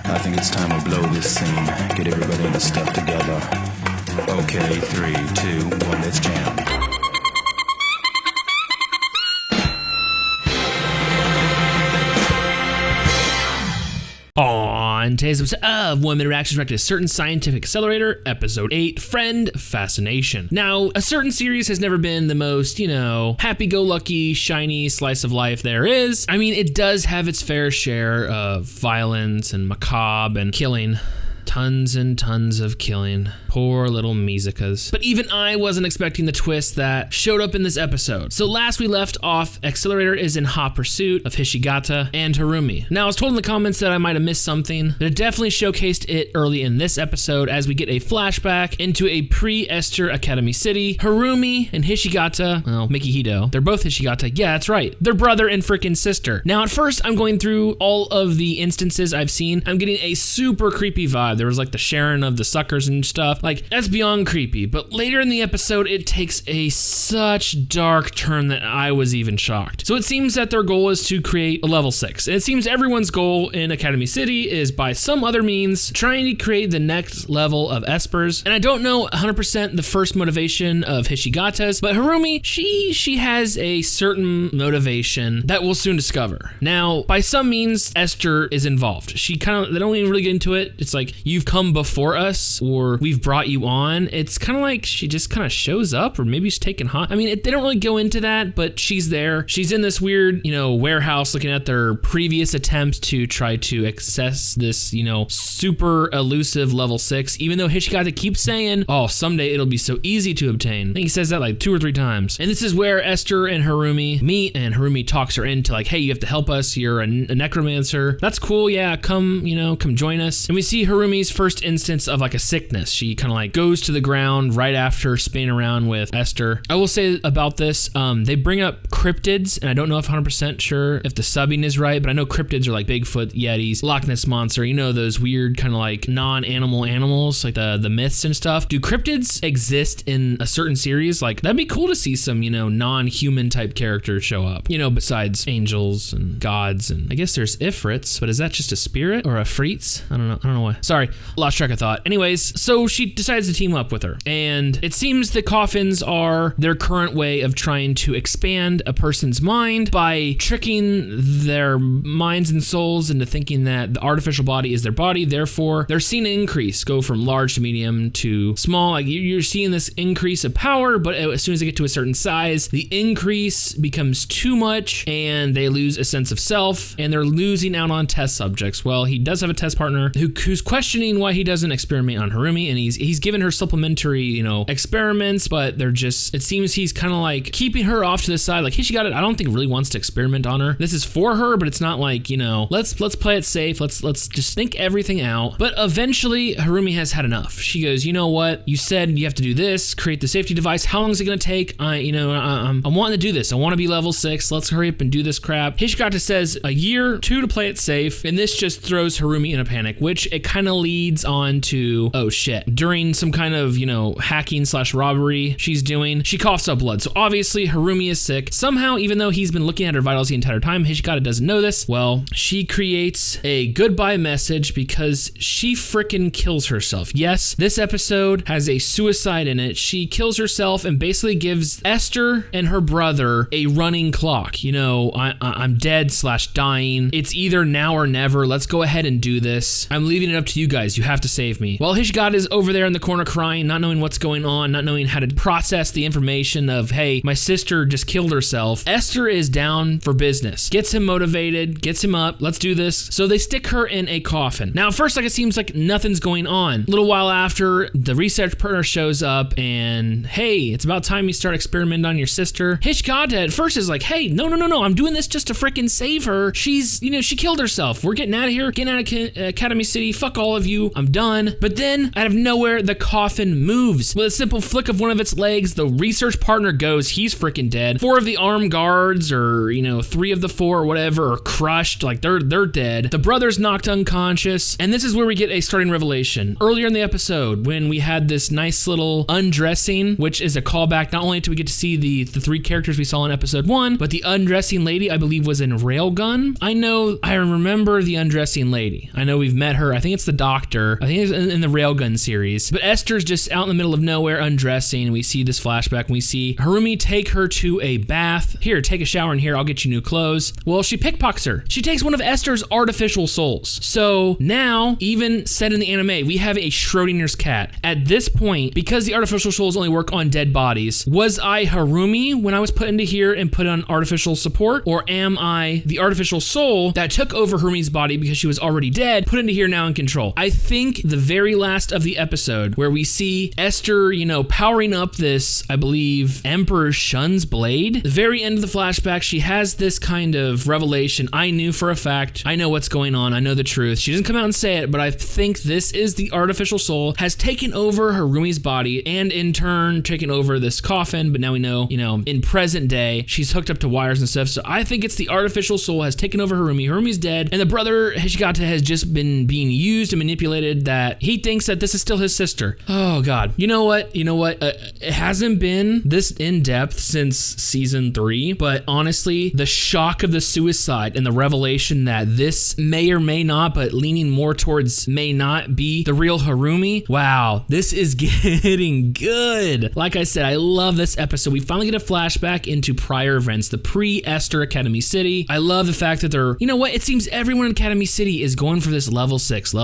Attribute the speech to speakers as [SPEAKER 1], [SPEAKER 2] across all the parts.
[SPEAKER 1] I think it's time we blow this scene. Get everybody in the stuff together. Okay, 3, 2, 1, let's jam.
[SPEAKER 2] On today's episode of 1 Minute Reactions reacted to Certain Scientific Accelerator, Episode 8, Friend, Fascination. Now, a certain series has never been the most, happy-go-lucky, shiny slice of life there is. I mean, it does have its fair share of violence and macabre and killing. Tons and tons of killing. Poor little Mizukas. But even I wasn't expecting the twist that showed up in this episode. So last we left off, Accelerator is in hot pursuit of Hishigata and Harumi. Now I was told in the comments that I might have missed something, but it definitely showcased it early in this episode as we get a flashback into a pre-Esther Academy City. Harumi and Hishigata, well, Mikihito, they're both Hishigata. Yeah, that's right. They're brother and freaking sister. Now at first I'm going through all of the instances I've seen. I'm getting a super creepy vibe. There was like the Sharon of the suckers and stuff. Like, that's beyond creepy. But later in the episode, it takes a such dark turn that I was even shocked. So it seems that their goal is to create a level 6. And it seems everyone's goal in Academy City is by some other means trying to create the next level of espers. And I don't know 100% the first motivation of Hishigata's, but Harumi, she has a certain motivation that we'll soon discover. Now, by some means, Esther is involved. They don't even really get into it. It's like, you've come before us, or we've brought you on. It's kind of like she just kind of shows up, or maybe she's taking hot. I mean, they don't really go into that, but she's there. She's in this weird, warehouse looking at their previous attempts to try to access this, super elusive level 6, even though Hishigata keeps saying, oh, someday it'll be so easy to obtain. I think he says that like 2 or 3 times. And this is where Esther and Harumi meet, and Harumi talks her into like, hey, you have to help us. You're a necromancer. That's cool. Yeah, come join us. And we see Harumi's first instance of like a sickness. She kind of like goes to the ground right after spinning around with Esther. I will say about this, they bring up cryptids, and I don't know if 100% sure if the subbing is right, but I know cryptids are like Bigfoot, Yetis, Loch Ness Monster, those weird kind of like non-animal animals, like the myths and stuff. Do cryptids exist in a certain series? Like, that'd be cool to see some, non-human type characters show up, besides angels and gods, and I guess there's Ifrits, but is that just a spirit or a Freets? I don't know why. Sorry, lost track of thought. Anyways, so she decides to team up with her, and it seems the coffins are their current way of trying to expand a person's mind by tricking their minds and souls into thinking that the artificial body is their body. Therefore, they're seeing an increase go from large to medium to small. Like, you're seeing this increase of power, but as soon as they get to a certain size, the increase becomes too much and they lose a sense of self, and they're losing out on test subjects. Well, he does have a test partner who's questioning why he doesn't experiment on Harumi, and he's given her supplementary, experiments, but it seems he's kind of like keeping her off to the side. Like, Hishigata, I don't think really wants to experiment on her. This is for her, but it's not like, let's play it safe. Let's just think everything out. But eventually, Harumi has had enough. She goes, you know what? You said you have to do this, create the safety device. How long is it going to take? I'm wanting to do this. I want to be level 6. Let's hurry up and do this crap. Hishigata says a year, 2 to play it safe, and this just throws Harumi in a panic, which it kind of leads on to, oh shit, during some kind of, hacking / robbery she's doing, she coughs up blood. So obviously Harumi is sick. Somehow, even though he's been looking at her vitals the entire time, Hishigata doesn't know this. Well, she creates a goodbye message because she freaking kills herself. Yes, this episode has a suicide in it. She kills herself and basically gives Esther and her brother a running clock. I'm dead / dying. It's either now or never. Let's go ahead and do this. I'm leaving it up to you guys. You have to save me. Well, Hishigata is over there in the corner crying, not knowing what's going on, not knowing how to process the information of, hey, my sister just killed herself. Esther is down for business. Gets him motivated, gets him up. Let's do this. So they stick her in a coffin. Now, at first, it seems like nothing's going on. A little while after, the research partner shows up and, hey, it's about time you start experimenting on your sister. Hishigata at first is like, hey, no, I'm doing this just to freaking save her. She's, she killed herself. We're getting out of here, getting out of Academy City. Fuck all of you. I'm done. But then, out of nowhere, nowhere, the coffin moves. With a simple flick of one of its legs, the research partner goes, he's freaking dead. 4 of the armed guards, or 3 of the 4 or whatever, are crushed, like they're dead. The brother's knocked unconscious, and this is where we get a starting revelation. Earlier in the episode, when we had this nice little undressing, which is a callback, not only do we get to see the 3 characters we saw in episode 1, but the undressing lady, I believe, was in Railgun. I remember the undressing lady. I know we've met her. I think it's the doctor. I think it's in the Railgun series. But Esther's just out in the middle of nowhere undressing, and we see this flashback, and we see Harumi take her to a bath. Here, take a shower in here. I'll get you new clothes. Well, she pickpockets her. She takes one of Esther's artificial souls. So now, even said in the anime, we have a Schrodinger's cat. At this point, because the artificial souls only work on dead bodies, was I Harumi when I was put into here and put on artificial support? Or am I the artificial soul that took over Harumi's body because she was already dead, put into here now in control? I think the very last of the episode where we see Esther, powering up this, I believe, Emperor Shun's blade. The very end of the flashback, she has this kind of revelation. I knew for a fact, I know what's going on, I know the truth. She doesn't come out and say it, but I think this is the artificial soul has taken over Harumi's body and in turn taken over this coffin, but now we know, in present day, she's hooked up to wires and stuff, so I think it's the artificial soul has taken over Harumi. Harumi's dead, and the brother Hishigata has just been being used and manipulated, that he thinks that this is still his sister. Oh god. You know what? It hasn't been this in-depth since season 3, but honestly, the shock of the suicide and the revelation that this may or may not, but leaning more towards may not be the real Harumi. Wow, this is getting good. Like I said, I love this episode. We finally get a flashback into prior events, the pre-Esther Academy City. I love the fact that they're, it seems everyone in Academy City is going for this level 6, and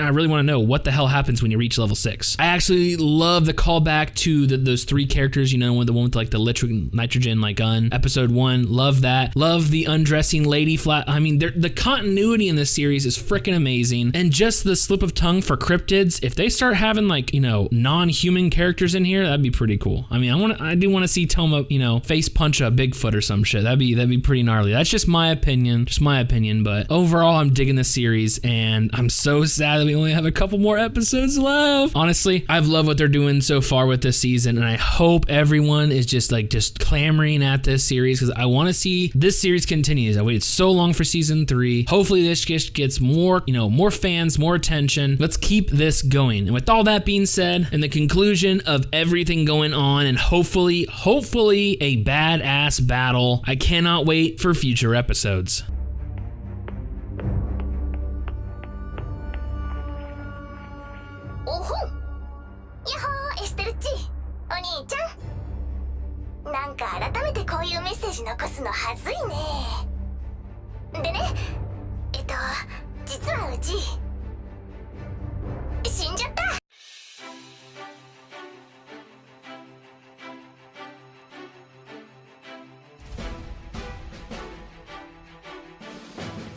[SPEAKER 2] I really want to know what the hell happens when you reach level 6. I actually love the callback to those 3 characters, the one with like the nitrogen like gun, episode 1. Love that. Love the undressing lady the continuity in this series is freaking amazing, and just the slip of tongue for cryptids. If they start having like non-human characters in here, that'd be pretty cool. I do want to see Toma face punch a Bigfoot or some shit. That'd be pretty gnarly. That's just my opinion, but overall I'm digging this series, and I'm so sad that we only have a couple more episodes left. Honestly, I've loved what they're doing so far with this season, and I hope everyone is just clamoring at this series, because I want to see this series continues. I waited so long for season 3. Hopefully this just gets more, more fans, more attention. Let's keep this going. And with all that being said, and the conclusion of everything going on, and hopefully a badass battle, I cannot wait for future episodes.